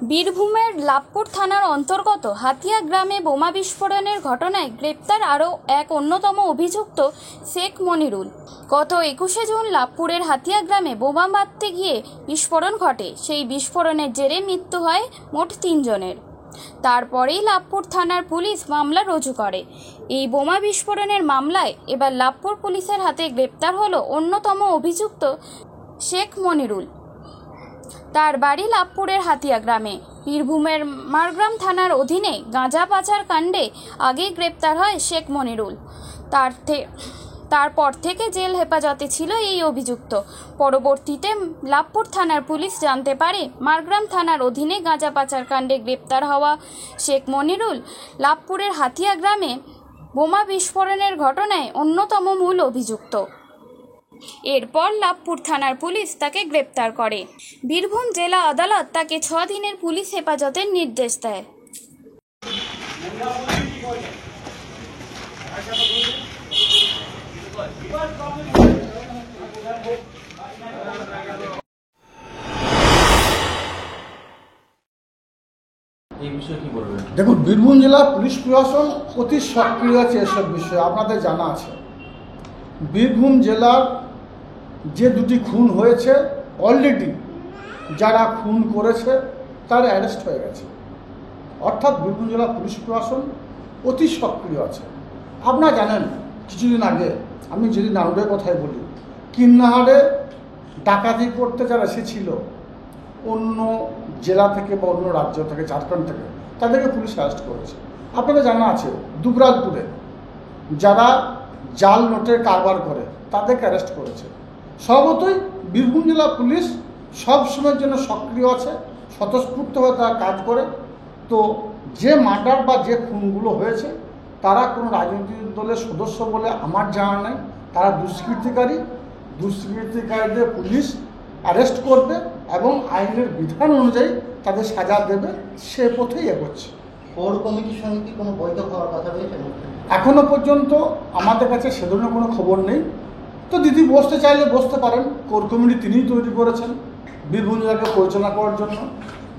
বীরভূমের লাভপুর থানার অন্তর্গত হাতিয়া গ্রামে বোমা বিস্ফোরণের ঘটনায় গ্রেপ্তার আরও এক অন্যতম অভিযুক্ত শেখ মনিরুল। গত 21শে জুন লাভপুরের হাতিয়া গ্রামে বোমা মারতে গিয়ে বিস্ফোরণ ঘটে। সেই বিস্ফোরণের জেরে মৃত্যু হয় মোট 3 জনের। তারপরেই লাভপুর থানার পুলিশ মামলা রুজু করে। এই বোমা বিস্ফোরণের মামলায় এবার লাভপুর পুলিশের হাতে গ্রেপ্তার হলো অন্যতম অভিযুক্ত শেখ মনিরুল। তার বাড়ি লাভপুরের হাতিয়া গ্রামে। বীরভূমের মারগ্রাম থানার অধীনে গাঁজা পাচার কাণ্ডে আগেই গ্রেপ্তার হয় শেখ মনিরুল। তারপর থেকে জেল হেফাজতে ছিল এই অভিযুক্ত। পরবর্তীতে লাভপুর থানার পুলিশ জানতে পারে মারগ্রাম থানার অধীনে গাঁজা পাচার কাণ্ডে গ্রেপ্তার হওয়া শেখ মনিরুল লাভপুরের হাতিয়া গ্রামে বোমা বিস্ফোরণের ঘটনায় অন্যতম মূল অভিযুক্ত। এরপর লাভপুর থানার পুলিশ তাকে গ্রেপ্তার করে। বীরভূম জেলা আদালত তাকে 6 দিনের পুলিশ হেফাজতের নির্দেশ দেয়। দেখুন, বীরভূম জেলা পুলিশ প্রশাসন অতি সক্রিয় আছে এসব বিষয়ে। আপনাদের জানা আছে বীরভূম জেলার যে 2টি খুন হয়েছে, অলরেডি যারা খুন করেছে তারা অ্যারেস্ট হয়ে গেছে। অর্থাৎ বীরভূম জেলা পুলিশ প্রশাসন অতি সক্রিয় আছে। আপনারা জানেন কিছুদিন আগে আমি যদি নাউডের কথাই বলি, কিন্নাহারে ডাকাতি করতে যারা এসেছিল অন্য জেলা থেকে বা অন্য রাজ্য থেকে, ঝাড়খণ্ড থেকে, তাদেরকে পুলিশ অ্যারেস্ট করেছে। আপনাদের জানা আছে দুবরাজপুরে যারা জাল নোটের কারবার করে তাদেরকে অ্যারেস্ট করেছে। স্বভাবতই বীরভূম জেলা পুলিশ সবসময়ের জন্য সক্রিয় আছে, স্বতঃস্ফূর্তভাবে তারা কাজ করে। তো যে মার্ডার বা যে খুনগুলো হয়েছে তারা কোনো রাজনৈতিক দলের সদস্য বলে আমার জানা নাই। তারা দুষ্কৃতিকারীদের পুলিশ অ্যারেস্ট করবে এবং আইনের বিধান অনুযায়ী তাদের সাজা দেবে, সে পথেই এগোচ্ছে। কোর কমিটির সঙ্গে কি কোনো বৈঠক হওয়ার কথা রয়েছে? এখনও পর্যন্ত আমাদের কাছে সে ধরনের কোনো খবর নেই। তো দিদি বসতে চাইলে বসতে পারেন। কোর কমিটি তিনিই তৈরি করেছেন বীরভূম জেলাকে পরিচালনা করার জন্য।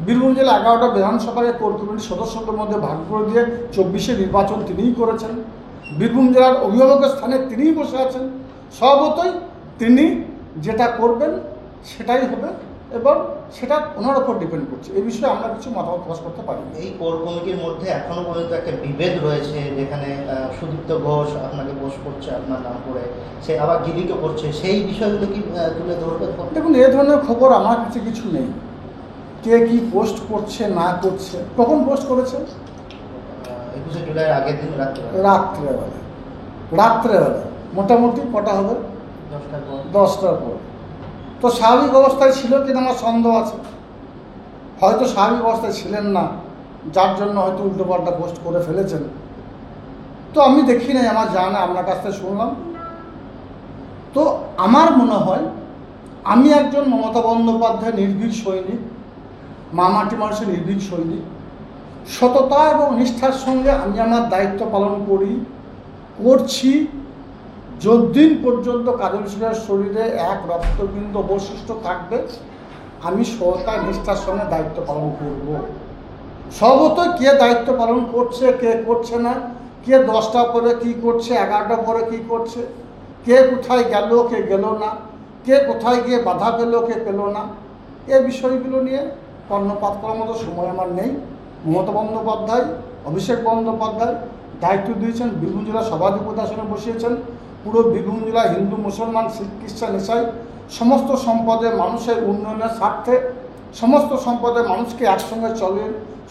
বীরভূম জেলা 11টা বিধানসভাকে কোর কমিটির সদস্যদের মধ্যে ভাগ করে দিয়ে 24শে নির্বাচন তিনিই করেছেন। বীরভূম জেলার অভিভাবকের স্থানে তিনিই বসে আছেন। স্বভাবতই তিনি যেটা করবেন সেটাই হবে এবং সেটা ওনার ওপর ডিপেন্ড করছে। এই বিষয়ে আমরা কিছু মতামত প্রকাশ করতে পারি। এই কোর কমিটির মধ্যে এখনো পর্যন্ত একটা বিভেদ রয়েছে, যেখানে সুদীপ্ত ঘোষ আপনাকে পোস্ট করছে আপনার নাম করে, সে আবার গিরিকে করছে, সেই বিষয়গুলো কি তুলে ধরবে? দেখুন, এ ধরনের খবর আমার কাছে কিছু নেই। কে কি পোস্ট করছে না করছে, কখন পোস্ট করেছে? 21শে জুলাইয়ের আগের দিন রাত্রেবেলা মোটামুটি কটা হবে? 10টার পর। 10টার পর। তো স্বাভাবিক অবস্থায় ছিল কিনা আমার সন্দেহ আছে। হয়তো স্বাভাবিক অবস্থায় ছিলেন না, যার জন্য হয়তো উল্টোপাল্টা পোস্ট করে ফেলেছেন। তো আমি দেখি নাই, আমার জানা আপনার কাছ থেকে শুনলাম। তো আমার মনে হয় আমি একজন মমতা বন্দ্যোপাধ্যায় নির্ভীক সৈনিক, মামাটি মানুষের নির্ভীক সৈনিক। সততা এবং নিষ্ঠার সঙ্গে আমি আমার দায়িত্ব পালন করছি যতদিন পর্যন্ত কাজল সিংহের শরীরে এক রক্তবিন্দু অবশিষ্ট থাকবে, আমি সততা নিষ্ঠার সঙ্গে দায়িত্ব পালন করব। স্বভাবতই কে দায়িত্ব পালন করছে কে করছে না, কে 10টা পরে কী করছে, 11টা পরে কী করছে, কে কোথায় গেল কে গেল না, কে কোথায় গিয়ে বাধা পেল কে পেল না, এই বিষয়গুলো নিয়ে কর্ণপাত করার মতো সময় আমার নেই। মমতা বন্দ্যোপাধ্যায়, অভিষেক বন্দ্যোপাধ্যায় দায়িত্ব দিয়েছেন, বীরভূম জেলা সভাধিপতি আসনে বসিয়েছেন। পুরো বীরভূম জেলা হিন্দু, মুসলমান, শিখ, খ্রিস্টান, ইসাই সমস্ত সম্প্রদায়ের মানুষের উন্নয়নের স্বার্থে, সমস্ত সম্প্রদায়ের মানুষকে একসঙ্গে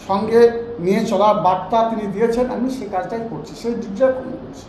সঙ্গে নিয়ে চলার বার্তা তিনি দিয়েছেন। আমি সেই কাজটাই করছি, সেই দিকটাই করছি।